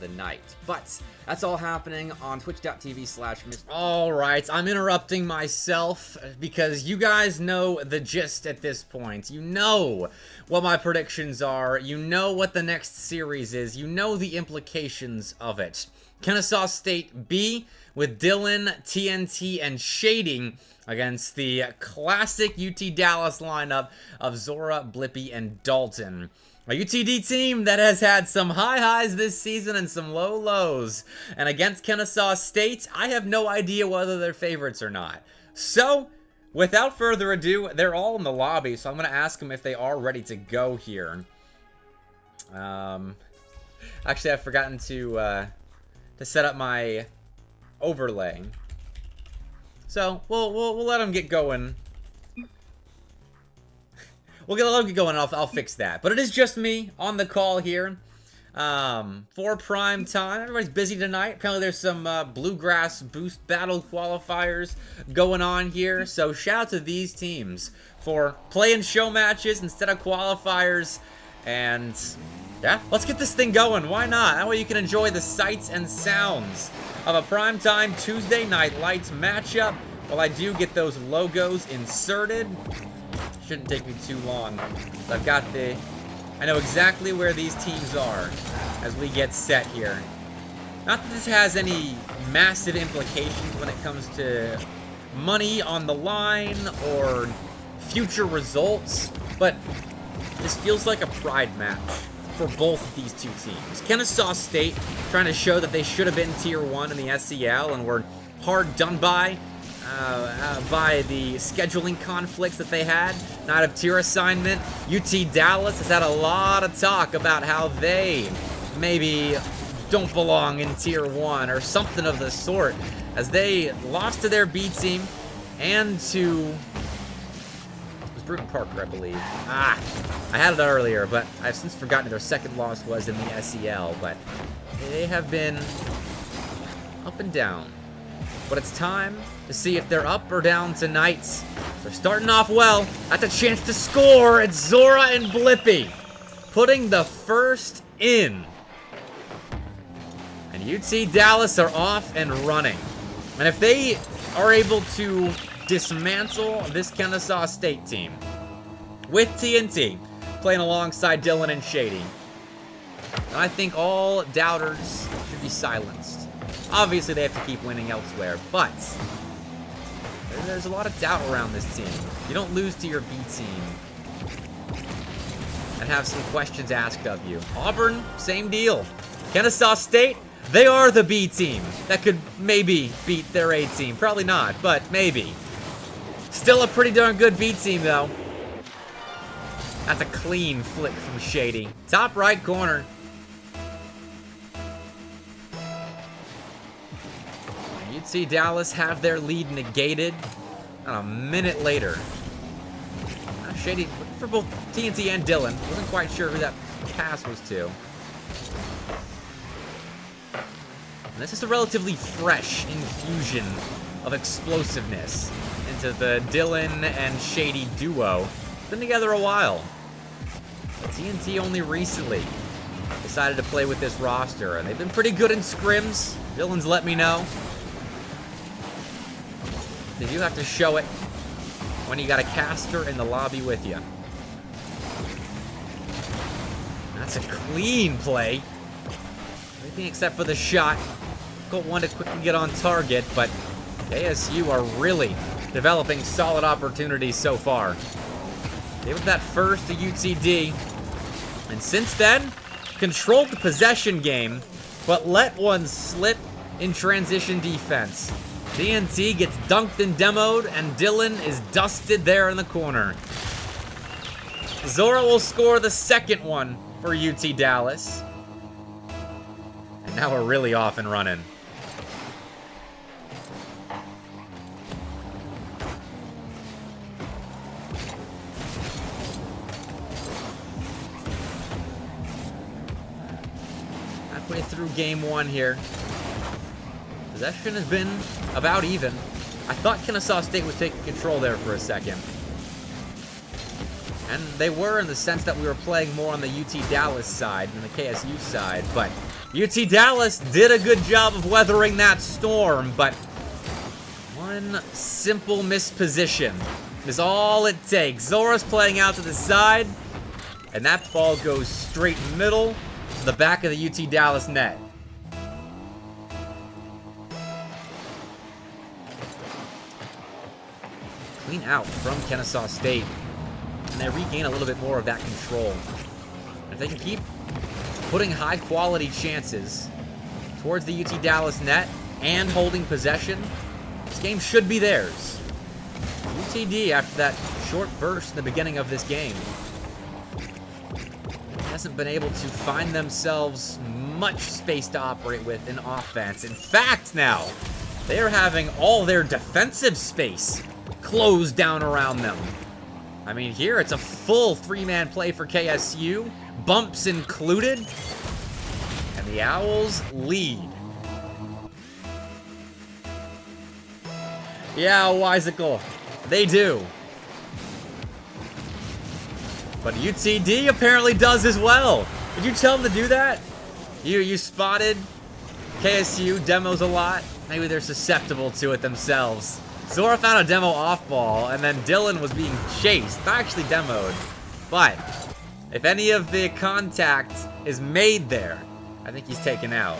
the night. But that's all happening on twitch.tv/Mr. Alright, I'm interrupting myself because you guys know the gist at this point. You know what my predictions are. You know what the next series is. You know the implications of it. Kennesaw State B with Dylan, TNT, and Shading against the classic UT Dallas lineup of Zora, Blippy, and Dalton. A UTD team that has had some high highs this season and some low lows. And against Kennesaw State, I have no idea whether they're favorites or not. So, without further ado, they're all in the lobby, so I'm going to ask them if they are ready to go here. Actually, I've forgotten to set up my overlay. So, we'll let them get going. We'll let them get going, and I'll fix that. But it is just me on the call here for prime time. Everybody's busy tonight. Apparently there's some Bluegrass Boost Battle qualifiers going on here. So shout out to these teams for playing show matches instead of qualifiers. And yeah, let's get this thing going. Why not? That way you can enjoy the sights and sounds of a primetime Tuesday Night Lights matchup while I do get those logos inserted. Shouldn't take me too long. So I know exactly where these teams are as we get set here. Not that this has any massive implications when it comes to money on the line or future results, but this feels like a pride match for both of these two teams. Kennesaw State trying to show that they should have been Tier 1 in the SEL and were hard done by the scheduling conflicts that they had, not of tier assignment. UT Dallas has had a lot of talk about how they maybe don't belong in Tier 1 or something of the sort, as they lost to their B team and to... it was Bruton Parker, I believe. I had it earlier, but I've since forgotten who their second loss was in the SEL, but they have been up and down. But it's time to see if they're up or down tonight. They're starting off well. That's a chance to score. It's Zora and Blippy putting the first in. And UT Dallas are off and running. And if they are able to dismantle this Kennesaw State team with TNT playing alongside Dylan and Shady, I think all doubters should be silenced. Obviously, they have to keep winning elsewhere, but there's a lot of doubt around this team. You don't lose to your B team and have some questions asked of you. Auburn, same deal. Kennesaw State, they are the B team that could maybe beat their A team. Probably not, but maybe. Still a pretty darn good B team, though. That's a clean flick from Shady. Top right corner. UT Dallas have their lead negated a minute later. Shady for both TNT and Dylan. Wasn't quite sure who that pass was to. And this is a relatively fresh infusion of explosiveness into the Dylan and Shady duo. Been together a while. TNT only recently decided to play with this roster, and they've been pretty good in scrims. Dylan's let me know. You do have to show it when you got a caster in the lobby with you. That's a clean play. Everything except for the shot. Difficult one to quickly get on target, but ASU are really developing solid opportunities so far. Gave up that first to UTD, and since then, controlled the possession game, but let one slip in transition defense. TNT gets dunked and demoed, and Dylan is dusted there in the corner. Zora will score the second one for UT Dallas. And now we're really off and running. Halfway through game one here. Possession has been about even. I thought Kennesaw State was taking control there for a second. And they were, in the sense that we were playing more on the UT Dallas side than the KSU side, but UT Dallas did a good job of weathering that storm, but one simple misposition is all it takes. Zora's playing out to the side, and that ball goes straight middle to the back of the UT Dallas net. Clean out from Kennesaw State, and they regain a little bit more of that control. And if they can keep putting high-quality chances towards the UT Dallas net and holding possession, this game should be theirs. UTD, after that short burst in the beginning of this game, hasn't been able to find themselves much space to operate with in offense. In fact, now, they are having all their defensive space closed down around them. I mean, here it's a full three-man play for KSU, bumps included, and the Owls lead. Yeah, Weisicle, they do. But UTD apparently does as well. Did you tell them to do that? You spotted KSU demos a lot? Maybe they're susceptible to it themselves. Zora found a demo off ball, and then Dylan was being chased. Not actually demoed, but if any of the contact is made there, I think he's taken out.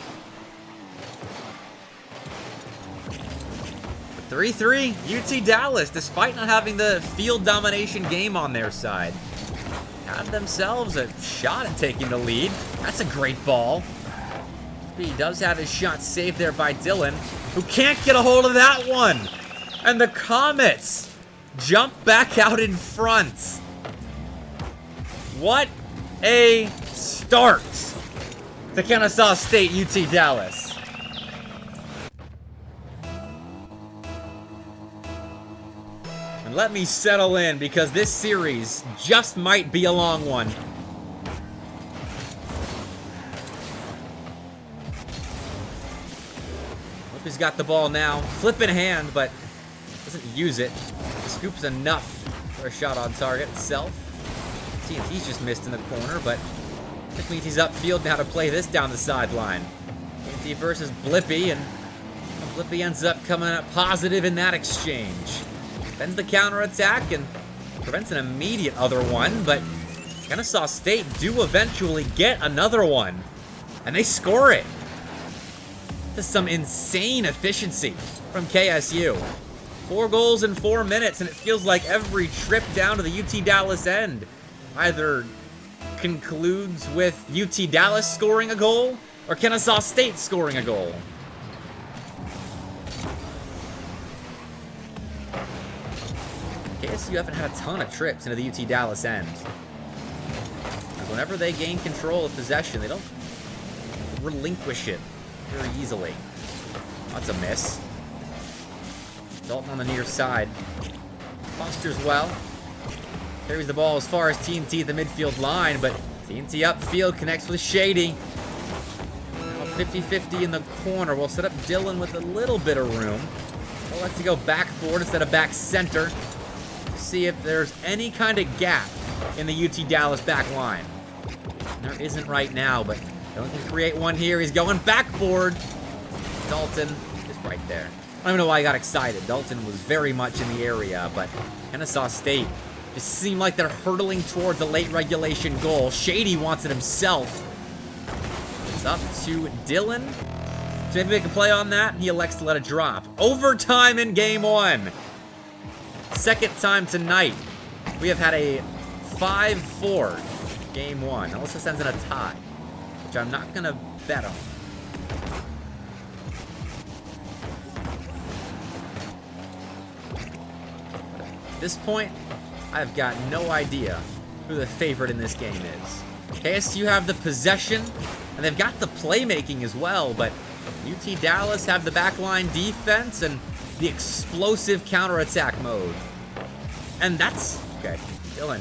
3-3, UT Dallas, despite not having the field domination game on their side, have themselves a shot at taking the lead. That's a great ball. He does have his shot saved there by Dylan, who can't get a hold of that one. And the Comets jump back out in front. What a start to Kennesaw State UT Dallas. And let me settle in, because this series just might be a long one. Whoopi's got the ball now. Flip in hand, but doesn't use it. The scoop's enough for a shot on target itself. TNT's just missed in the corner, but this means he's upfield now to play this down the sideline. TNT versus Blippy, and Blippy ends up coming up positive in that exchange. Defends the counterattack and prevents an immediate other one, but Kennesaw State do eventually get another one, and they score it. This is some insane efficiency from KSU. 4 goals in 4 minutes, and it feels like every trip down to the UT Dallas end either concludes with UT Dallas scoring a goal or Kennesaw State scoring a goal. KSU haven't had a ton of trips into the UT Dallas end. Whenever they gain control of possession, they don't relinquish it very easily. That's a miss. Dalton on the near side. Postures well. Carries the ball as far as TNT at the midfield line, but TNT upfield connects with Shady. 50-50 in the corner. We'll set up Dylan with a little bit of room. We'll like to go backboard instead of back center. See if there's any kind of gap in the UT Dallas back line. There isn't right now, but Dylan can create one here. He's going backboard. Dalton is right there. I don't even know why I got excited. Dalton was very much in the area, but Kennesaw State just seemed like they're hurtling towards a late regulation goal. Shady wants it himself. It's up to Dylan. To maybe make a play on that. He elects to let it drop. Overtime in game 1. Second time tonight. We have had a 5-4 game 1. Unless this ends in a tie, which I'm not going to bet on. At this point, I've got no idea who the favorite in this game is. KSU have the possession, and they've got the playmaking as well, but UT Dallas have the backline defense and the explosive counterattack mode. And that's, okay, Dylan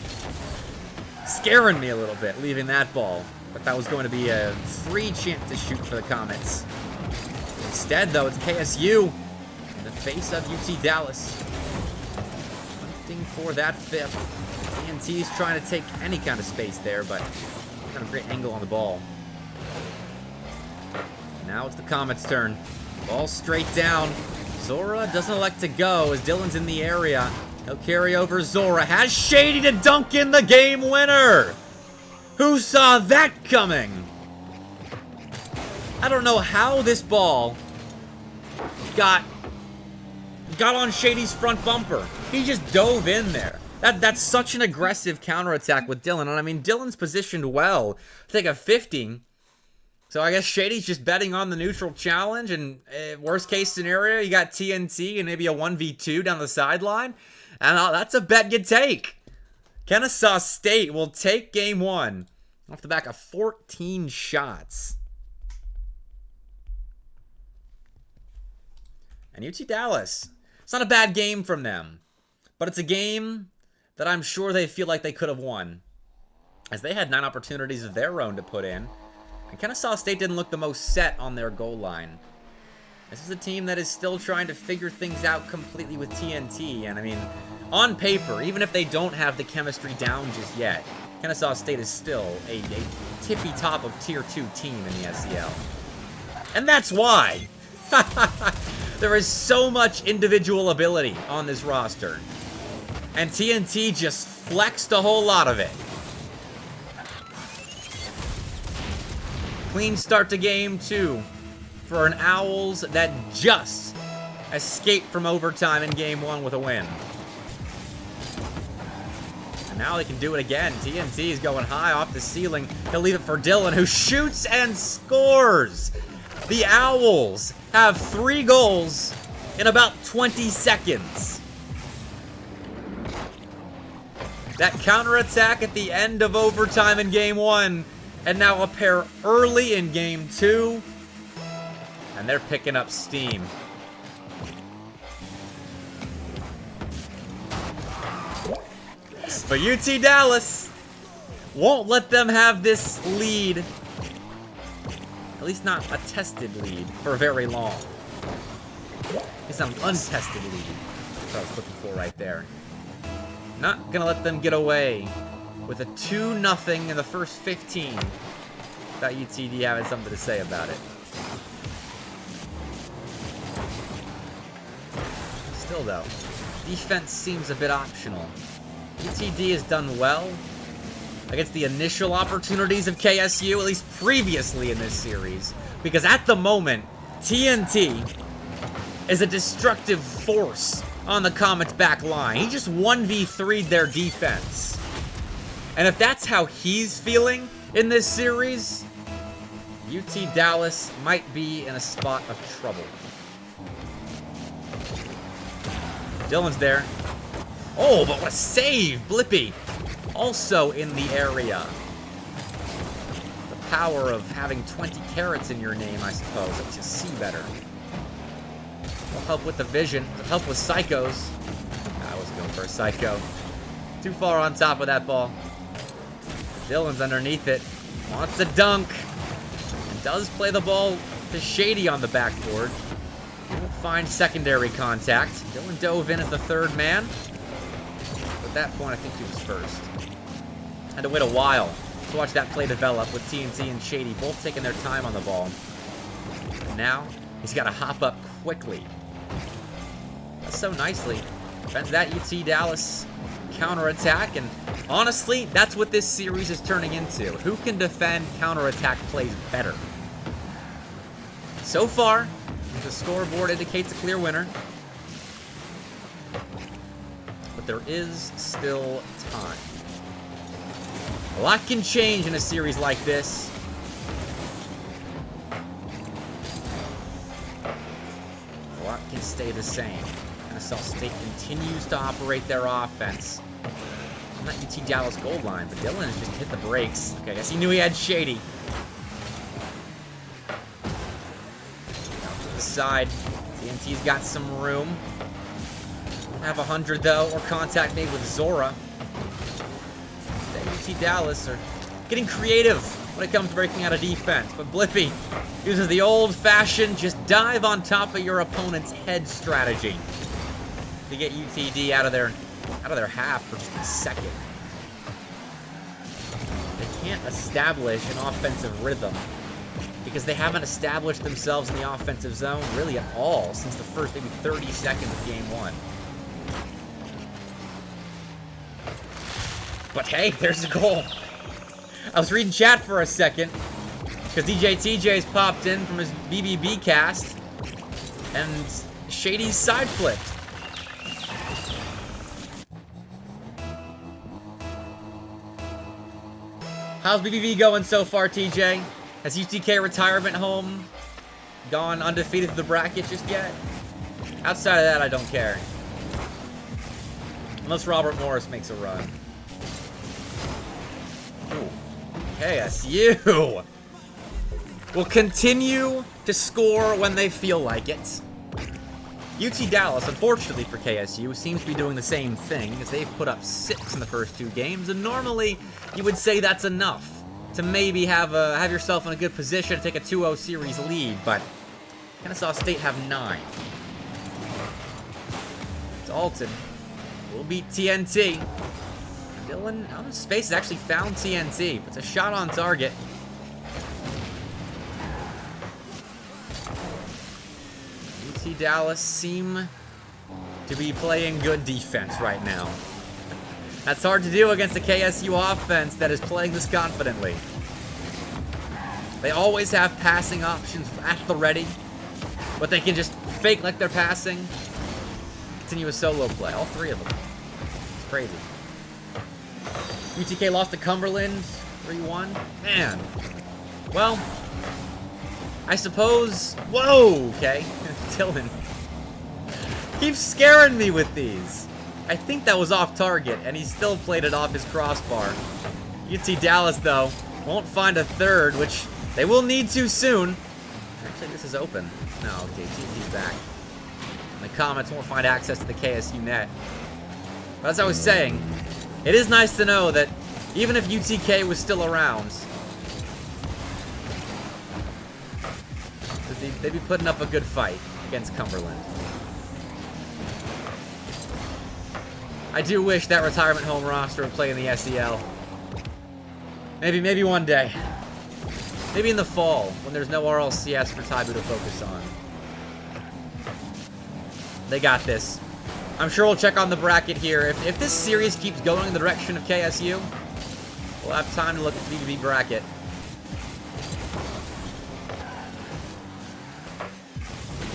scaring me a little bit, leaving that ball. But that was going to be a free chance to shoot for the Comets. Instead, though, it's KSU in the face of UT Dallas. Hunting for that 5th. TNT's trying to take any kind of space there, but kind of great angle on the ball. it's the Comet's turn. Ball straight down. Zora doesn't elect to go as Dylan's in the area. He'll carry over Zora. Has Shady to dunk in the game winner. Who saw that coming? I don't know how this ball got on Shady's front bumper. He just dove in there. That's such an aggressive counterattack with Dylan. And I mean, Dylan's positioned well to take a 50. So I guess Shady's just betting on the neutral challenge. And worst case scenario, you got TNT and maybe a 1v2 down the sideline. And that's a bet you take. Kennesaw State will take game 1 off the back of 14 shots. And UT Dallas, it's not a bad game from them, but it's a game that I'm sure they feel like they could have won, as they had 9 opportunities of their own to put in, and Kennesaw State didn't look the most set on their goal line. This is a team that is still trying to figure things out completely with TNT, and I mean, on paper, even if they don't have the chemistry down just yet, Kennesaw State is still a tippy top of Tier 2 team in the SEL. And that's why! There is so much individual ability on this roster. And TNT just flexed a whole lot of it. Clean start to game 2 for an Owls that just escaped from overtime in game 1 with a win. And now they can do it again. TNT is going high off the ceiling. He'll leave it for Dylan, who shoots and scores. The Owls have 3 goals in about 20 seconds. That counterattack at the end of overtime in game 1, and now a pair early in game 2, and they're picking up steam. But UT Dallas won't let them have this lead. At least not a tested lead for very long. It's an untested lead. That's what I was looking for right there. Not gonna let them get away with a 2-0 in the first 15. Without UTD having something to say about it. Still though, defense seems a bit optional. UTD has done well against the initial opportunities of KSU, at least previously in this series. Because at the moment, TNT is a destructive force on the Comets' back line. He just 1v3'd their defense. And if that's how he's feeling in this series, UT Dallas might be in a spot of trouble. Dylan's there. Oh, but what a save! Blippy also in the area. The power of having 20 carats in your name, I suppose. Lets you see better. It'll help with the vision. It'll help with psychos. I was going for a psycho. Too far on top of that ball. Dylan's underneath it. Wants a dunk. And does play the ball to Shady on the backboard. Won't find secondary contact. Dylan dove in as the 3rd man. At that point, I think he was first. Had to wait a while to watch that play develop with TNT and Shady both taking their time on the ball. And now, he's got to hop up quickly. That's so nicely. Defends that UT Dallas counterattack, and honestly, that's what this series is turning into. Who can defend counterattack plays better? So far, the scoreboard indicates a clear winner. But there is still time. A lot can change in a series like this. A lot can stay the same. Kennesaw State continues to operate their offense. Not UT Dallas goal line, but Dylan has just hit the brakes. Okay, I guess he knew he had Shady. Out to the side. TNT's got some room. Don't have 100 though, or contact made with Zora. UT Dallas are getting creative when it comes to breaking out of defense, but Blippy uses the old-fashioned just dive on top of your opponent's head strategy to get UTD out of their half for just a second. They can't establish an offensive rhythm because they haven't established themselves in the offensive zone really at all since the first maybe 30 seconds of game 1. But hey, there's the goal. I was reading chat for a second because DJ TJ's popped in from his BBB cast and Shady's side flipped. How's BBB going so far, TJ? Has UTK retirement home gone undefeated through the bracket just yet? Outside of that, I don't care. Unless Robert Morris makes a run. Ooh. KSU will continue to score when they feel like it. UT Dallas, unfortunately for KSU, seems to be doing the same thing as they've put up 6 in the first 2 games, and normally you would say that's enough to maybe have yourself in a good position to take a 2-0 series lead, but Kennesaw State have 9. Dalton will beat TNT. Dylan out of space has actually found TNT. It's a shot on target. UT Dallas seem to be playing good defense right now. That's hard to do against a KSU offense that is playing this confidently. They always have passing options at the ready, but they can just fake like they're passing. Continue a solo play, all 3 of them. It's crazy. UTK lost to Cumberland, 3-1. Man. Well, I suppose... Whoa, okay. Dylan keeps scaring me with these. I think that was off target, and he still played it off his crossbar. UT Dallas, though, won't find a third, which they will need to soon. Actually, this is open. No, okay, TNT's back. And the Comets won't find access to the KSU net. But as I was saying, it is nice to know that even if UTK was still around, they'd be putting up a good fight against Cumberland. I do wish that retirement home roster would play in the SEL. Maybe one day. Maybe in the fall, when there's no RLCS for Taibu to focus on. They got this. I'm sure we'll check on the bracket here. If this series keeps going in the direction of KSU, we'll have time to look at the BBB bracket.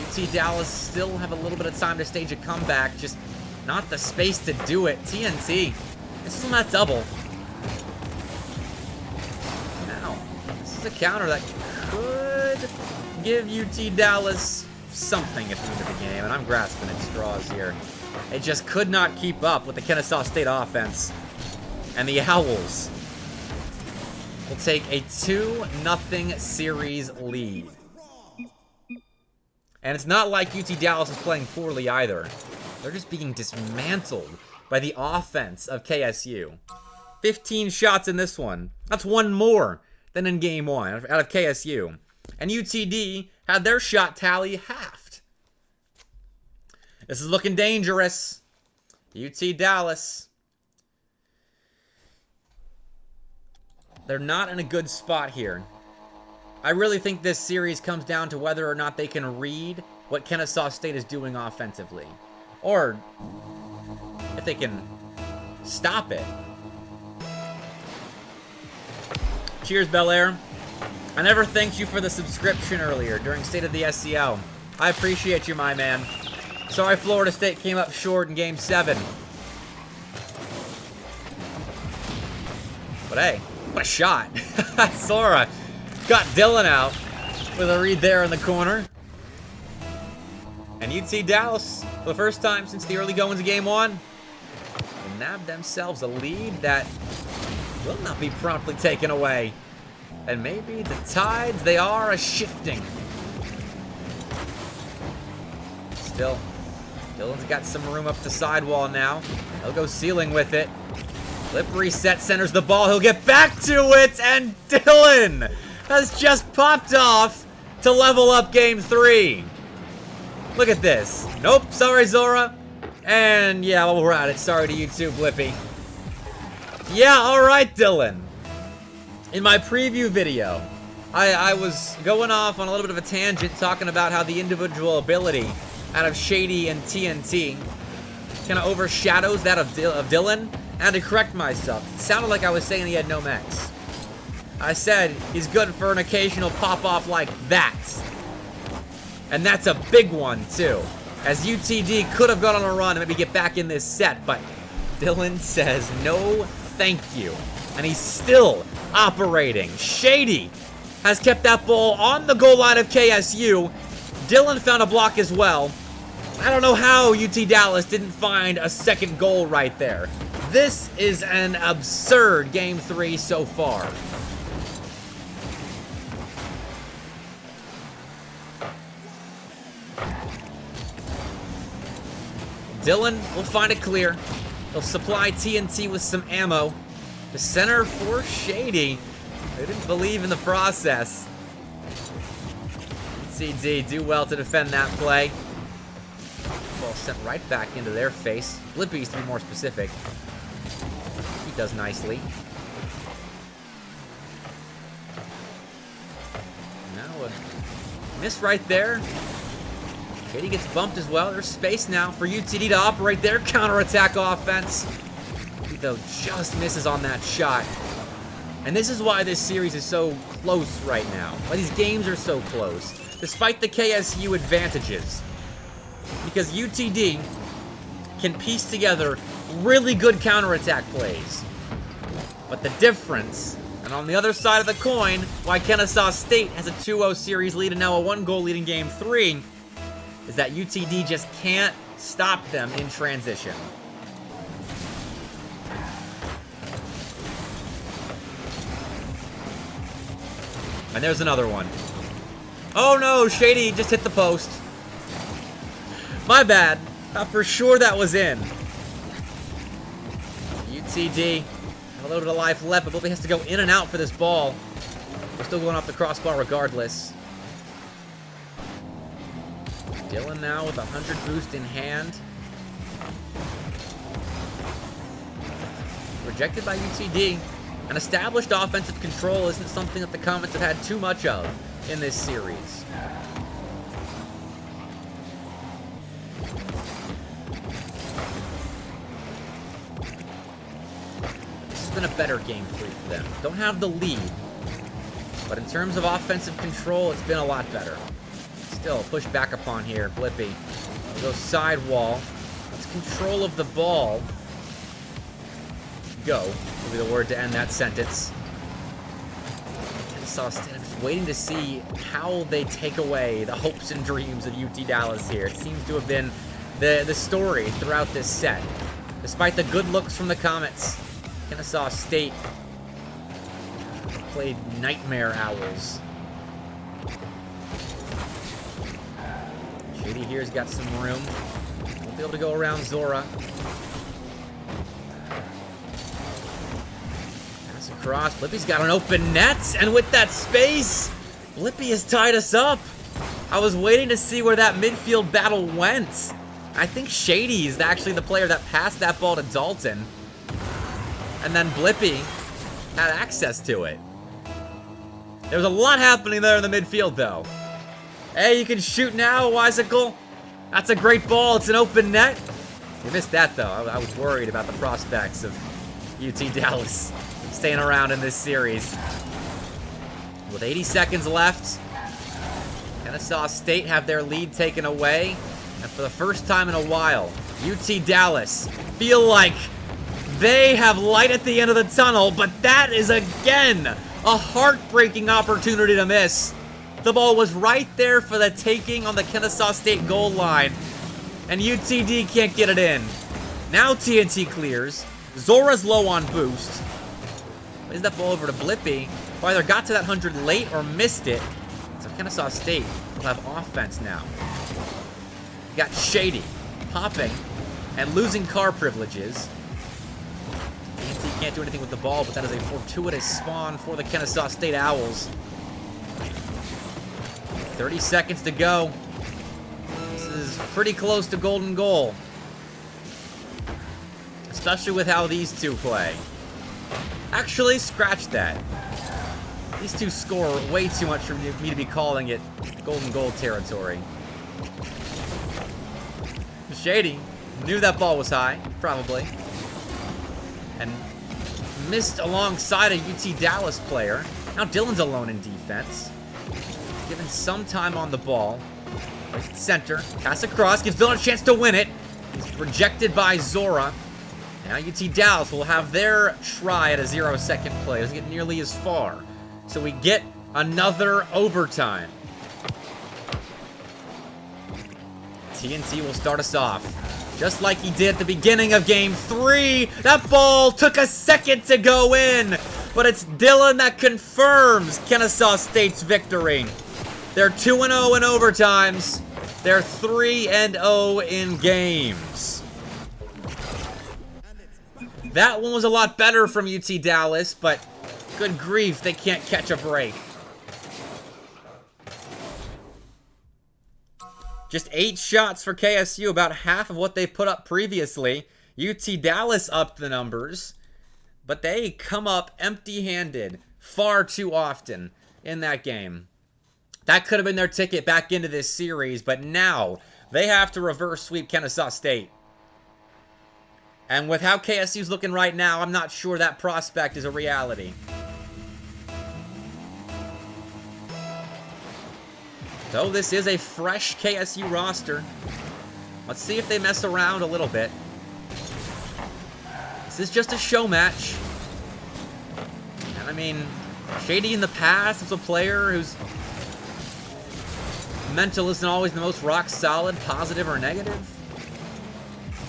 UT Dallas still have a little bit of time to stage a comeback, just not the space to do it. TNT, this is not double. Now, this is a counter that could give UT Dallas something at the end of the game, and I'm grasping at straws here. It just could not keep up with the Kennesaw State offense. And the Owls will take a 2-0 series lead. And it's not like UT Dallas is playing poorly either. They're just being dismantled by the offense of KSU. 15 shots in this one. That's 1 more than in game 1 out of KSU. And UTD had their shot tally halved. This is looking dangerous. UT Dallas. They're not in a good spot here. I really think this series comes down to whether or not they can read what Kennesaw State is doing offensively. Or if they can stop it. Cheers, Bel Air. I never thanked you for the subscription earlier during State of the SEL. I appreciate you, my man. Sorry Florida State came up short in Game 7. But hey, what a shot. Sora got Dylan out with a read there in the corner. And UT Dallas, for the first time since the early goings of Game 1, will nab themselves a lead that will not be promptly taken away. And maybe the tides, they are a-shifting. Still, Dylan's got some room up the sidewall now. He'll go ceiling with it. Flip reset, centers the ball. He'll get back to it, and Dylan has just popped off to level up Game 3. Look at this. Nope, sorry, Zora. And yeah, well, we're at it. Sorry to you too, Blippi. Yeah, all right, Dylan. In my preview video, I was going off on a little bit of a tangent talking about how the individual ability out of Shady and TNT kind of overshadows that of Dylan. I had to correct myself. It sounded like I was saying he had no mechs. I said he's good for an occasional pop-off like that. And that's a big one, too. As UTD could have gone on a run and maybe get back in this set, but Dylan says no thank you. And he's still operating. Shady has kept that ball on the goal line of KSU. Dylan found a block as well. I don't know how UT Dallas didn't find a second goal right there. This is an absurd Game 3 so far. Dylan will find it clear. He'll supply TNT with some ammo. The center for Shady. They didn't believe in the process. CD do well to defend that play. Ball sent right back into their face. Blippies, to be more specific. He does nicely. Now a miss right there. Shady gets bumped as well. There's space now for UTD to operate their counterattack offense. He, though, just misses on that shot. And this is why this series is so close right now. Why these games are so close. Despite the KSU advantages. Because UTD can piece together really good counterattack plays. But the difference, and on the other side of the coin, why Kennesaw State has a 2-0 series lead and now a 1-goal lead in Game 3, is that UTD just can't stop them in transition. And there's another one. Oh no, Shady just hit the post. My bad. Thought for sure that was in. UTD, a little bit of life left, but Blippi has to go in and out for this ball. We're still going off the crossbar regardless. Dylan now with a 100 boost in hand. Rejected by UTD. An established offensive control isn't something that the Comets have had too much of in this series. This has been a better Game 3 for them. Don't have the lead, but in terms of offensive control, it's been a lot better. Still pushed back upon here, Blippi. Goes sidewall. That's control of the ball. Go will be the word to end that sentence. Kennesaw State, I'm just waiting to see how they take away the hopes and dreams of UT Dallas here. It seems to have been the story throughout this set. Despite the good looks from the Comets, Kennesaw State played Nightmare Owls. Shady here's got some room. Won't be able to go around Zora. Pass across. Blippi's got an open net, and with that space, Blippi has tied us up. I was waiting to see where that midfield battle went. I think Shady is actually the player that passed that ball to Dalton. And then Blippi had access to it. There was a lot happening there in the midfield, though. Hey, you can shoot now, Weisicle. That's a great ball. It's an open net. You missed that, though. I was worried about the prospects of UT Dallas staying around in this series. With 80 seconds left, Kennesaw State have their lead taken away. And for the first time in a while, UT Dallas feel like they have light at the end of the tunnel, but that is, again, a heartbreaking opportunity to miss. The ball was right there for the taking on the Kennesaw State goal line, and UTD can't get it in. Now TNT clears. Zora's low on boost. Plays that ball over to Blippi, who either got to that 100 late or missed it. So Kennesaw State will have offense now. You got Shady popping and losing car privileges. TNT can't do anything with the ball, but that is a fortuitous spawn for the Kennesaw State Owls. 30 seconds to go. This is pretty close to golden goal. Especially with how these two play. Actually, scratch that. These two score way too much for me to be calling it golden goal territory. Shady knew that ball was high, probably. And missed alongside a UT Dallas player. Now Dylan's alone in defense. Given some time on the ball. Center, pass across, gives Dylan a chance to win it. He's rejected by Zora. Now UT Dallas will have their try at a 0-second play. Doesn't get nearly as far. So we get another overtime. TNT will start us off. Just like he did at the beginning of Game 3. That ball took a second to go in. But it's Dylan that confirms Kennesaw State's victory. They're 2-0 in overtimes. They're 3-0 in games. That one was a lot better from UT Dallas, but good grief, they can't catch a break. Just 8 shots for KSU, about half of what they've put up previously. UT Dallas upped the numbers, but they come up empty-handed far too often in that game. That could have been their ticket back into this series, but now they have to reverse sweep Kennesaw State. And with how KSU's looking right now, I'm not sure that prospect is a reality. So this is a fresh KSU roster. Let's see if they mess around a little bit. This is just a show match. And I mean, Shady in the past is a player whose mental isn't always the most rock solid, positive or negative.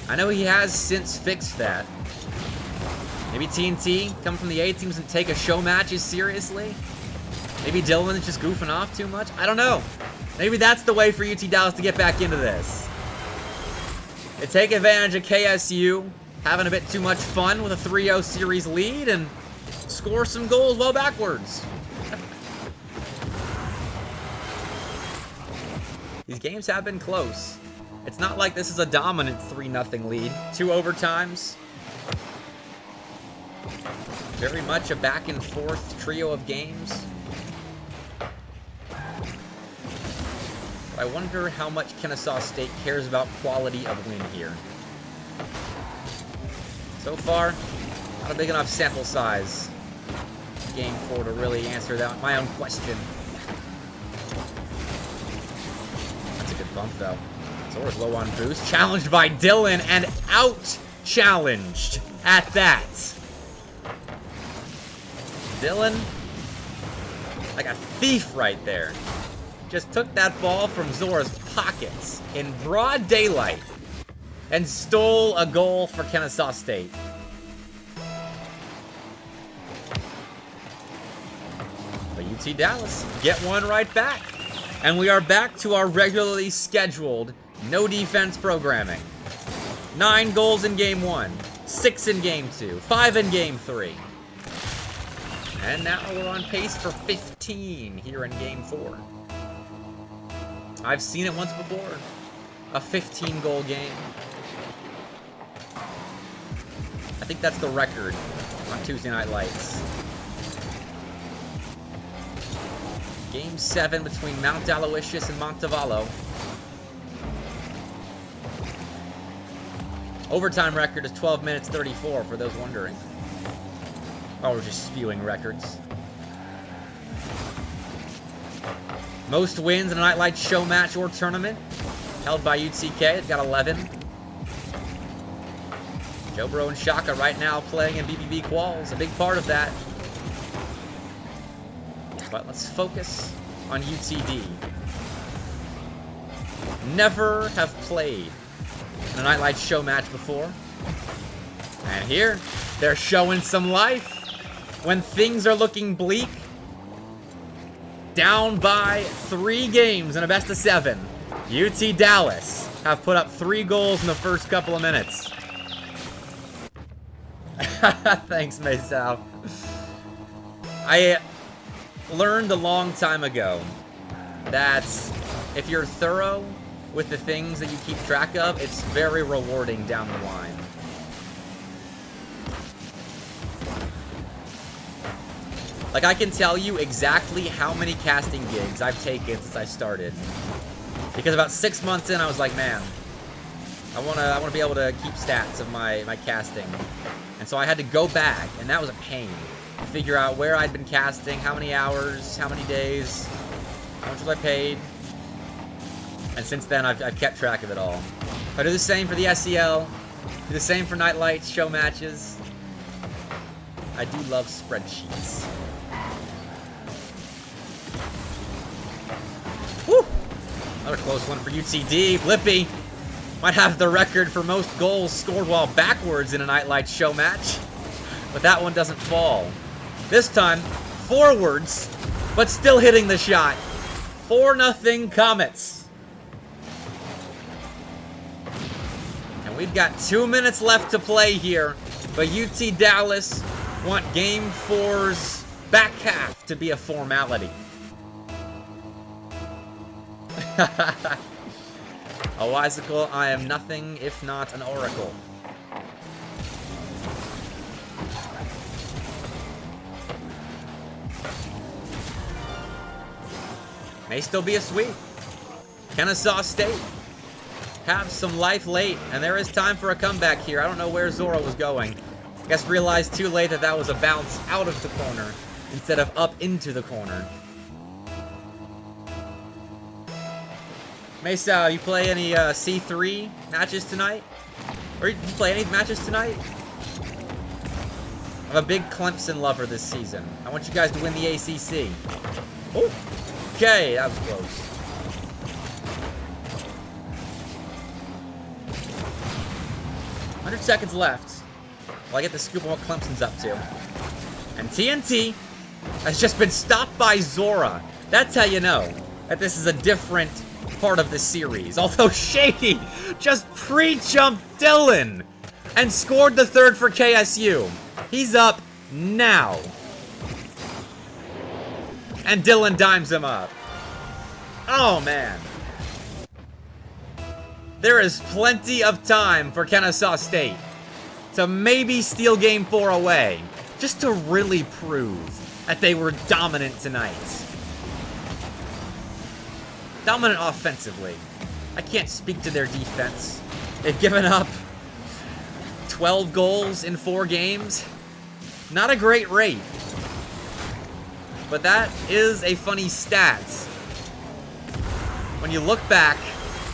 I know he has since fixed that. Maybe TNT come from the A teams and take a show matches seriously. Maybe Dylan is just goofing off too much. I don't know. Maybe that's the way for UT Dallas to get back into this. They take advantage of KSU having a bit too much fun with a 3-0 series lead and score some goals well backwards. These games have been close. It's not like this is a dominant 3-0 lead. 2 overtimes. Very much a back and forth trio of games. But I wonder how much Kennesaw State cares about quality of win here. So far, not a big enough sample size. Game 4 to really answer that my own question. That's a good bump though. Zora's low on boost. Challenged by Dylan and out-challenged at that. Dylan, like a thief right there. Just took that ball from Zora's pockets in broad daylight and stole a goal for Kennesaw State. But UT Dallas get one right back. And we are back to our regularly scheduled no defense programming. 9 goals in Game 1, 6 in Game 2, 5 in Game 3. And now we're on pace for 15 here in Game 4. I've seen it once before. A 15-goal game. I think that's the record on Tuesday Night Lights. Game 7 between Mount Aloysius and Montevallo. Overtime record is 12 minutes 34 for those wondering. Oh, we're just spewing records. Most wins in a Nightlight show match or tournament held by UTK. It's got 11. Joe Bro and Shaka right now playing in BBB quals. A big part of that. But let's focus on UTD. Never have played in a Nightlight show match before. And here, they're showing some life. When things are looking bleak, down by 3 games in a best of 7, UT Dallas have put up 3 goals in the first couple of minutes. Thanks, Maysal. I learned a long time ago that if you're thorough with the things that you keep track of, it's very rewarding down the line. Like, I can tell you exactly how many casting gigs I've taken since I started. Because about 6 months in, I was like, man, I wanna be able to keep stats of my casting. And so I had to go back, and that was a pain. To figure out where I'd been casting, how many hours, how many days, how much was I paid. And since then, I've kept track of it all. I do the same for the SEL, do the same for Nightlights, show matches. I do love spreadsheets. Woo! Another close one for UTD. Blippi might have the record for most goals scored while backwards in a Nightlights show match. But that one doesn't fall. This time, forwards, but still hitting the shot. 4-0 Comets. And we've got 2 minutes left to play here, but UT Dallas want Game 4's back half to be a formality. A Wisicle, I am nothing if not an oracle. May still be a sweep. Kennesaw State have some life late, and there is time for a comeback here. I don't know where Zora was going. I guess realized too late that that was a bounce out of the corner instead of up into the corner. Mesa, you play any C3 matches tonight? Or you play any matches tonight? I'm a big Clemson lover this season. I want you guys to win the ACC. Oh, okay, that was close. $100 left. Well, I get the scoop on what Clemson's up to. And TNT has just been stopped by Zora. That's how you know that this is a different part of the series. Although Shady just pre-jumped Dylan and scored the third for KSU. He's up now. And Dylan dimes him up. Oh, man. There is plenty of time for Kennesaw State to maybe steal Game 4 away, just to really prove that they were dominant tonight. Dominant offensively. I can't speak to their defense. They've given up 12 goals in 4 games. Not a great rate. But that is a funny stat. When you look back,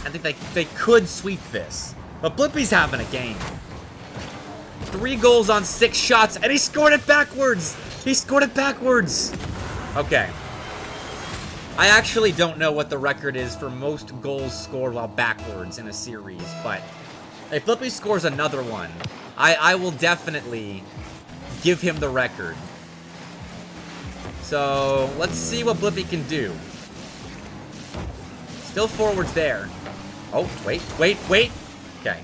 I think they could sweep this. But Blippi's having a game. 3 goals on 6 shots, and he scored it backwards! He scored it backwards! Okay. I actually don't know what the record is for most goals scored while backwards in a series, but if Blippi scores another one, I will definitely give him the record. So, let's see what Blippi can do. Still forwards there. Oh, wait. Okay.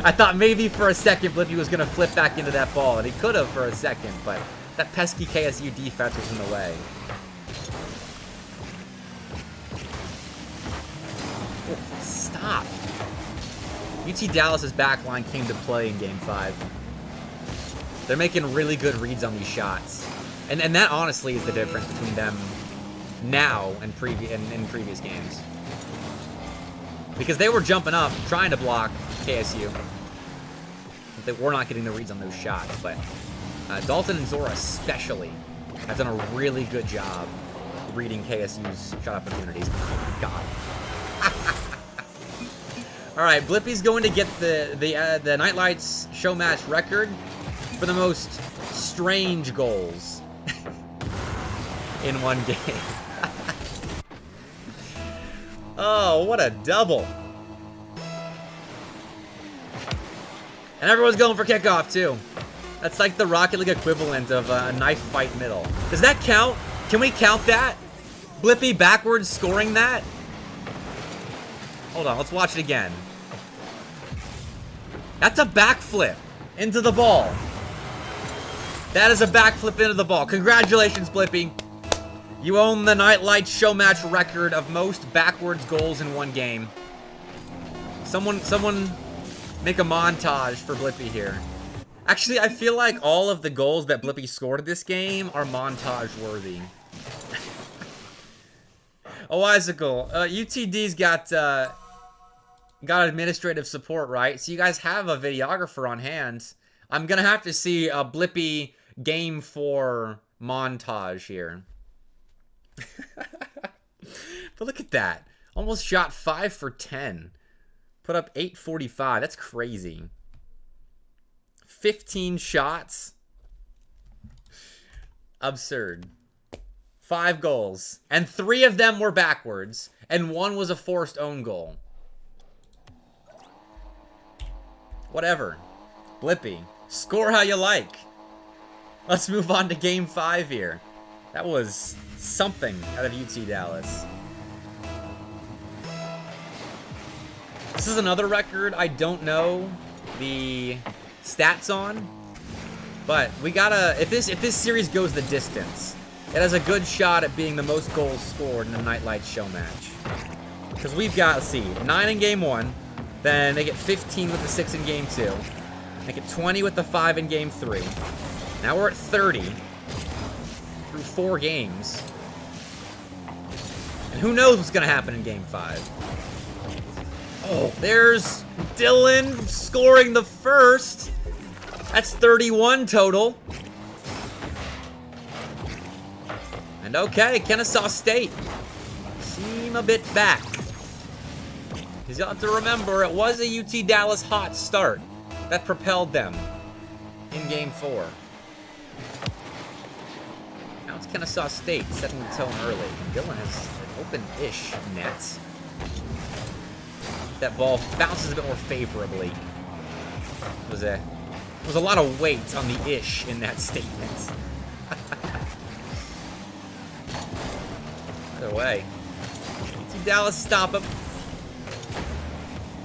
I thought maybe for a second Blippi was going to flip back into that ball, and he could have for a second, but that pesky KSU defense was in the way. Oh, stop. UT Dallas's backline came to play in Game 5. They're making really good reads on these shots. And that honestly is the difference between them now and in previous games. Because they were jumping up, trying to block KSU. They were not getting the reads on those shots, but Dalton and Zora especially have done a really good job reading KSU's shot opportunities. Oh, God. All right, Blippi's going to get the Nightlights show match record for the most strange goals in one game. Oh, what a double. And everyone's going for kickoff, too. That's like the Rocket League equivalent of a knife fight middle. Does that count? Can we count that? Blippi backwards scoring that? Hold on, let's watch it again. That's a backflip into the ball. That is a backflip into the ball. Congratulations, Blippi. You own the Nightlights show match record of most backwards goals in one game. Someone make a montage for Blippi here. Actually, I feel like all of the goals that Blippi scored this game are montage-worthy. Oh, Icicle, UTD's got administrative support, right? So you guys have a videographer on hand. I'm gonna have to see a Blippi Game 4 montage here. But look at that. Almost shot 5 for 10. Put up 845. That's crazy. 15 shots. Absurd. 5 goals. And 3 of them were backwards. And 1 was a forced own goal. Whatever. Blippi. Score how you like. Let's move on to Game 5 here. That was something out of UT Dallas. This is another record I don't know the stats on, but we gotta, if this series goes the distance, it has a good shot at being the most goals scored in a Nightlight show match. Because we've got, let's see, 9 in Game 1, then they get 15 with the 6 in Game 2, they get 20 with the 5 in Game 3. Now we're at 30 through 4 games. And who knows what's gonna happen in Game 5. Oh, there's Dylan scoring the first. That's 31 total. And okay, Kennesaw State seem a bit back. Because you'll have to remember, it was a UT Dallas hot start that propelled them in Game 4. Now it's Kennesaw State setting the tone early. And Dylan has an open-ish net. That ball bounces a bit more favorably. There was a lot of weight on the ish in that statement. Either way, UT Dallas stop him.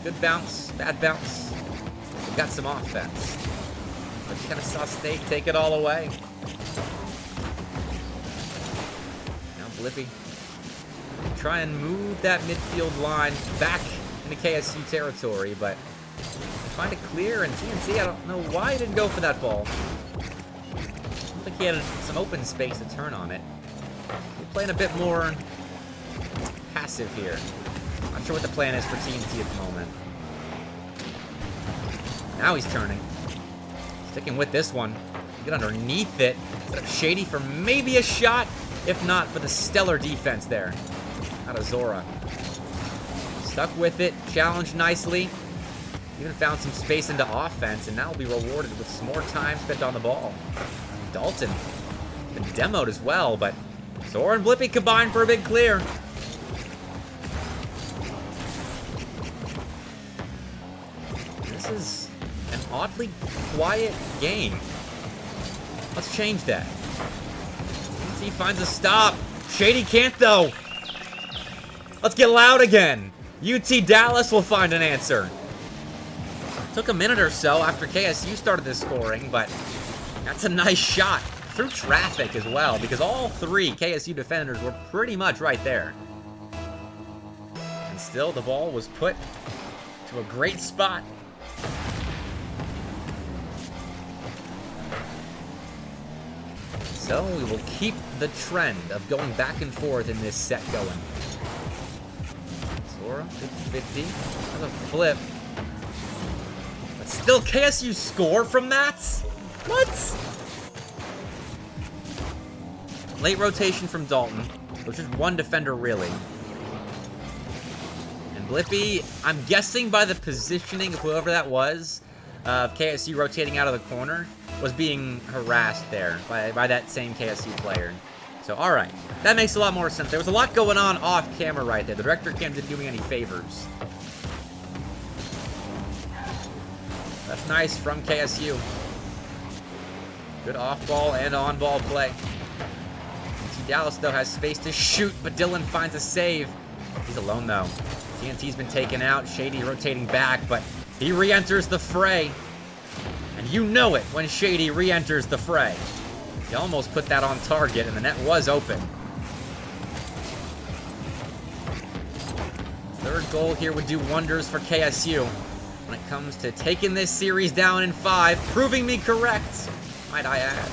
Good bounce, bad bounce. We've got some offense. But Kennesaw State take it all away. Now Blippi try and move that midfield line back into KSU territory, but find it clear, and TNT, I don't know why he didn't go for that ball. I think he had some open space to turn on it. We're playing a bit more passive here. Not sure what the plan is for TNT at the moment. Now he's turning. Sticking with this one. Get underneath it. Set up Shady for maybe a shot, if not for the stellar defense there. Out of Zora. Stuck with it, challenged nicely. Even found some space into offense, and now will be rewarded with some more time spent on the ball. Dalton been demoed as well, but Zora and Blippi combined for a big clear. This is an oddly quiet game. Let's change that. He finds a stop. Shady can't, though. Let's get loud again. UT Dallas will find an answer. Took a minute or so after KSU started this scoring, but that's a nice shot. Through traffic as well, because all 3 KSU defenders were pretty much right there. And still, the ball was put to a great spot. So we will keep the trend of going back and forth in this set going. Zora, 50. That's a flip. But still, KSU score from that? What? Late rotation from Dalton, which is 1 defender really. And Blippi, I'm guessing by the positioning of whoever that was, of KSU rotating out of the corner, was being harassed there by that same KSU player. So, alright. That makes a lot more sense. There was a lot going on off camera right there. The director cam didn't do me any favors. That's nice from KSU. Good off-ball and on-ball play. UT Dallas, though, has space to shoot, but Dylan finds a save. He's alone, though. TNT's been taken out. Shady rotating back, but he re-enters the fray. And you know it when Shady re-enters the fray. He almost put that on target, and the net was open. Third goal here would do wonders for KSU. when it comes to taking this series down in 5, proving me correct, might I add.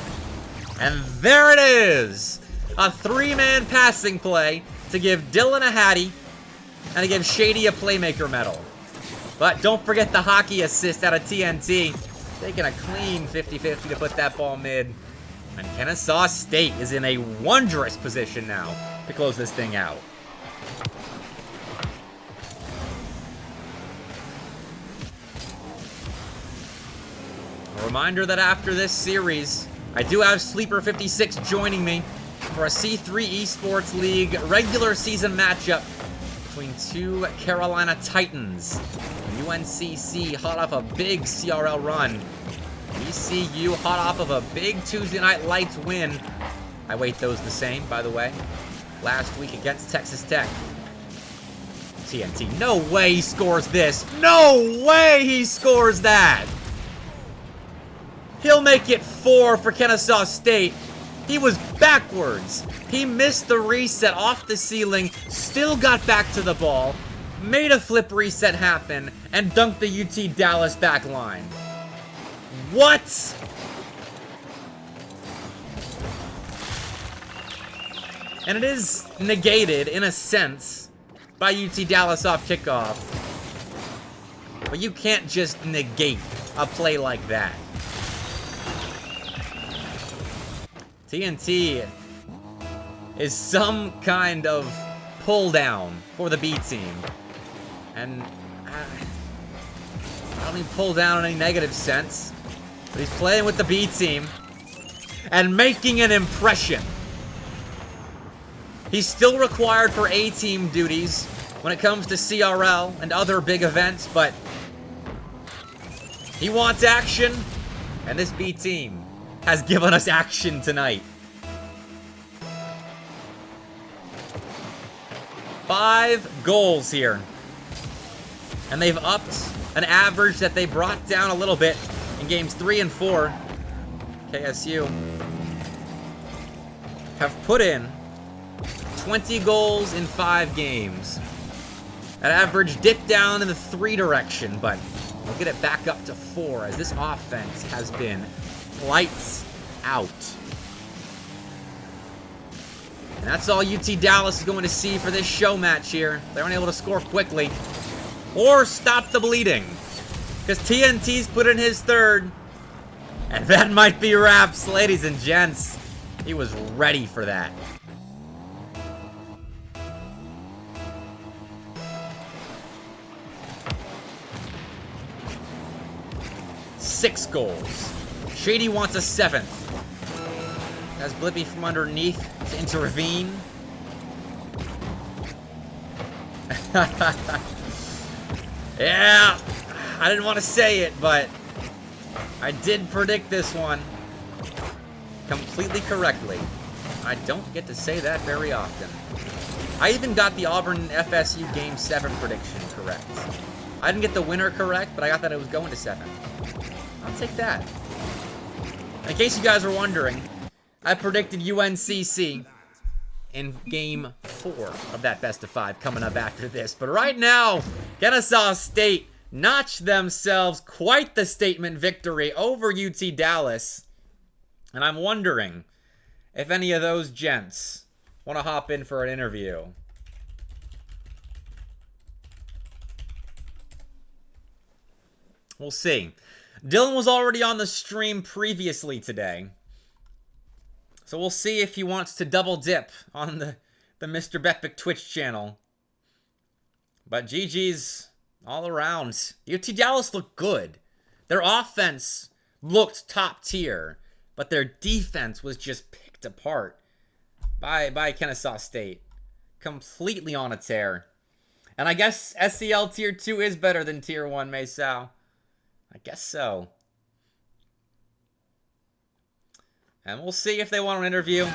And there it is! A 3-man passing play to give Dylan a Hattie and to give Shady a Playmaker medal. But don't forget the hockey assist out of TNT. Taking a clean 50-50 to put that ball mid. And Kennesaw State is in a wondrous position now to close this thing out. A reminder that after this series, I do have Sleeper 56 joining me for a C3 Esports League regular season matchup between 2 Carolina Titans. UNCC hot off a big CRL run. ECU hot off of a big Tuesday Night Lights win. I weight those the same, by the way. Last week against Texas Tech. TNT, no way he scores this. No way he scores that. He'll make it 4 for Kennesaw State. He was backwards. He missed the reset off the ceiling, still got back to the ball, made a flip reset happen, and dunked the UT Dallas back line. What? And it is negated, in a sense, by UT Dallas off kickoff. But you can't just negate a play like that. TNT is some kind of pull down for the B team. And I don't mean pull down in any negative sense. But he's playing with the B team and making an impression. He's still required for A-team duties when it comes to CRL and other big events, but he wants action, and this B team has given us action tonight. 5 goals here. And they've upped an average that they brought down a little bit in games 3 and 4. KSU have put in 20 goals in 5 games. That average dipped down in the 3 direction, but we'll get it back up to 4 as this offense has been lights out. And that's all UT Dallas is going to see for this show match here. They weren't able to score quickly or stop the bleeding, because TNT's put in his 3rd, and that might be wraps, ladies and gents. He was ready for that. Six goals. Shady wants a 7th. Has Blippy from underneath to intervene. Yeah, I didn't want to say it, but I did predict this one completely correctly. I don't get to say that very often. I even got the Auburn FSU Game 7 prediction correct. I didn't get the winner correct, but I got that it was going to 7. I'll take that. In case you guys were wondering, I predicted UNCC in Game 4 of that best of 5 coming up after this. But right now, Kennesaw State notched themselves quite the statement victory over UT Dallas. And I'm wondering if any of those gents want to hop in for an interview. We'll see. Dylan was already on the stream previously today. So we'll see if he wants to double dip on the MrBepic Twitch channel. But GG's all around. UT Dallas looked good. Their offense looked top tier, but their defense was just picked apart by Kennesaw State. Completely on a tear. And I guess SCL Tier 2 is better than Tier 1, Mesao. I guess so. And we'll see if they want an interview.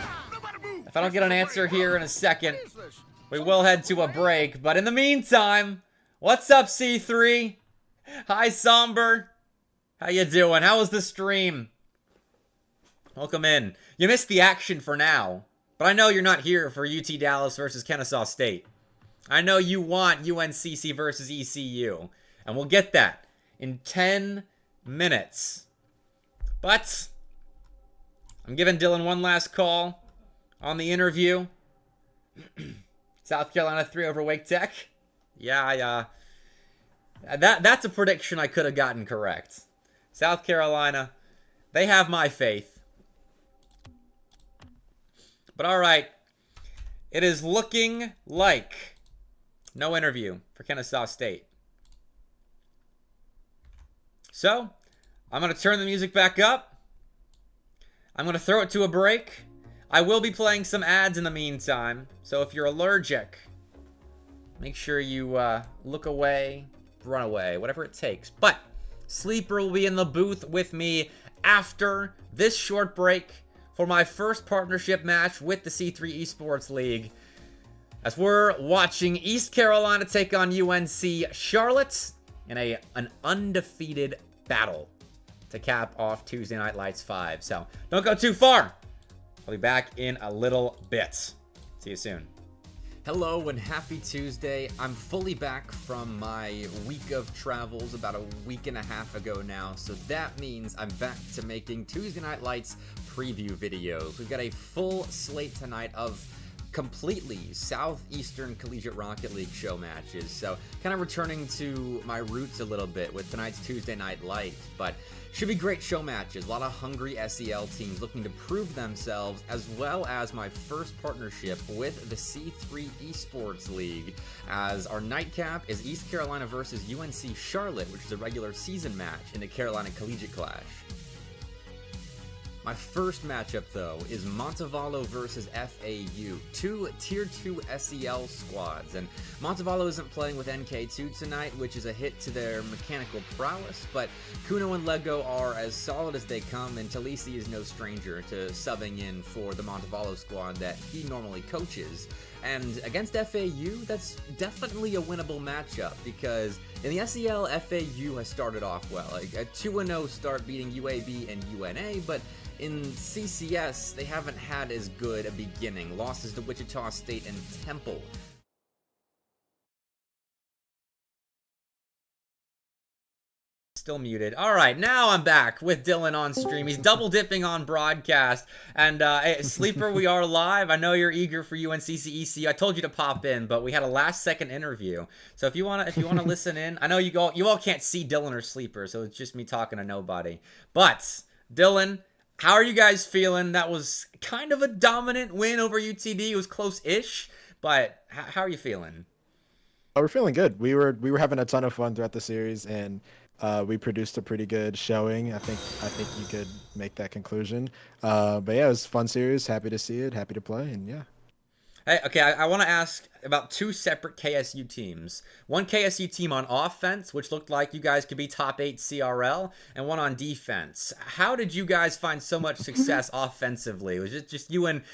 If I don't get an answer here in a second, we will head to a break. But in the meantime, what's up, C3? Hi, Somber. How you doing? How was the stream? Welcome in. You missed the action for now, but I know you're not here for UT Dallas versus Kennesaw State. I know you want UNCC versus ECU, and we'll get that in 10 minutes. But I'm giving Dylan one last call on the interview. South Carolina 3 over Wake Tech. Yeah, that's a prediction I could have gotten correct. South Carolina, they have my faith. But all right, it is looking like no interview for Kennesaw State. So, I'm going to turn the music back up. I'm going to throw it to a break. I will be playing some ads in the meantime. So if you're allergic, make sure you look away, run away, whatever it takes. But Sleeper will be in the booth with me after this short break for my first partnership match with the C3 Esports League, as we're watching East Carolina take on UNC Charlotte in an undefeated battle to cap off Tuesday Night Lights 5. So don't go too far. I'll be back in a little bit. See you soon. Hello and happy Tuesday. I'm fully back from my week of travels about a week and a half ago now, so that means I'm back to making Tuesday Night Lights preview videos. We've got a full slate tonight of completely Southeastern Collegiate Rocket League show matches, so kind of returning to my roots a little bit with tonight's Tuesday Night Lights, but should be great show matches. A lot of hungry SEL teams looking to prove themselves, as well as my first partnership with the C3 Esports League, as our nightcap is East Carolina versus UNC Charlotte, which is a regular season match in the Carolina Collegiate Clash. My first matchup, though, is Montevallo versus FAU, two Tier 2 SEL squads, and Montevallo isn't playing with NK2 tonight, which is a hit to their mechanical prowess, but Kuno and Lego are as solid as they come, and Talisi is no stranger to subbing in for the Montevallo squad that he normally coaches. And against FAU, that's definitely a winnable matchup, because in the SEL, FAU has started off well, like a 2-0 start beating UAB and UNA, but in CCS, they haven't had as good a beginning. Losses to Wichita State and Temple. Still muted. All right, now I'm back with Dylan on stream. He's double dipping on broadcast. And hey, Sleeper, we are live. I know you're eager for UNCCECU. I told you to pop in, but we had a last-second interview. So if you wanna listen in, I know you all can't see Dylan or Sleeper, so it's just me talking to nobody. But Dylan, how are you guys feeling? That was kind of a dominant win over UTD. It was close-ish, but how are you feeling? Oh, we're feeling good. We were having a ton of fun throughout the series, and we produced a pretty good showing. I think you could make that conclusion. But yeah, it was a fun series. Happy to see it. Happy to play, and yeah. Hey, okay, I want to ask about two separate KSU teams. One KSU team on offense, which looked like you guys could be top 8 CRL, and one on defense. How did you guys find so much success offensively? Was it just you and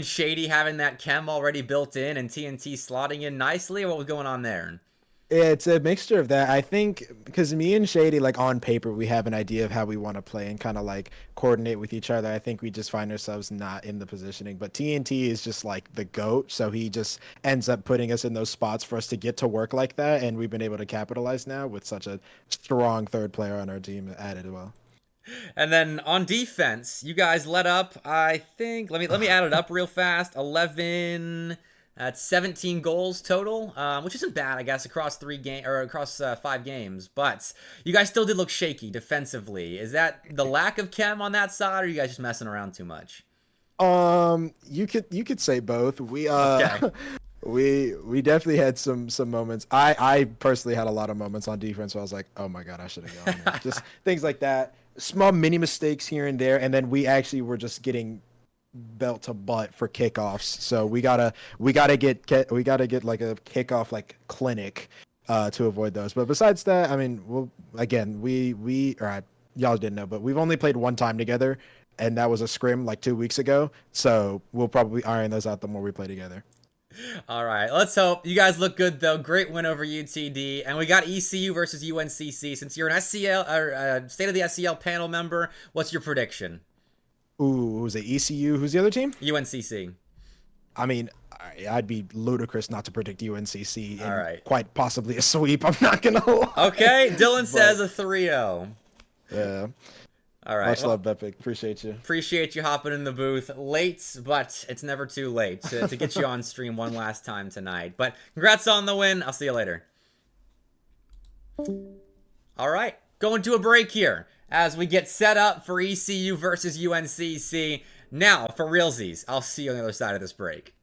Shady having that chem already built in and TNT slotting in nicely, or what was going on there? It's a mixture of that. I think because me and Shady, like on paper, we have an idea of how we want to play and kind of like coordinate with each other. I think we just find ourselves not in the positioning. But TNT is just like the GOAT, so he just ends up putting us in those spots for us to get to work like that, and we've been able to capitalize now with such a strong third player on our team added as well. And then on defense, you guys let up, I think, let me add it up real fast. 11. That's 17 goals total, which isn't bad, I guess, across 5 games. But you guys still did look shaky defensively. Is that the lack of chem on that side, or are you guys just messing around too much? You could say both. We Okay. we definitely had some moments. I personally had a lot of moments on defense where I was like, oh my god, I should have gone there. Just things like that, small mini mistakes here and there, and then we actually were just getting belt to butt for kickoffs. So we gotta get like a kickoff like clinic to avoid those. But besides that, I mean, y'all didn't know, but we've only played one time together, and that was a scrim like 2 weeks ago. So we'll probably iron those out the more we play together. All right, let's hope. You guys look good, though. Great win over UTD. And we got ECU versus UNCC. Since you're an SCL, or State of the SCL panel member, what's your prediction? Ooh, who's it? ECU? Who's the other team? UNCC. I mean, I'd be ludicrous not to predict UNCC All and right. quite possibly a sweep. I'm not gonna lie. Okay, Dylan But, says a 3-0. yeah. All right. Much Well, love, Bepic. Appreciate you. appreciate you hopping in the booth. Late, but it's never too late to get you on stream one last time tonight. But congrats on the win. I'll see you later. All right. Going to a break here as we get set up for ECU versus UNCC. Now, for realsies, I'll see you on the other side of this break.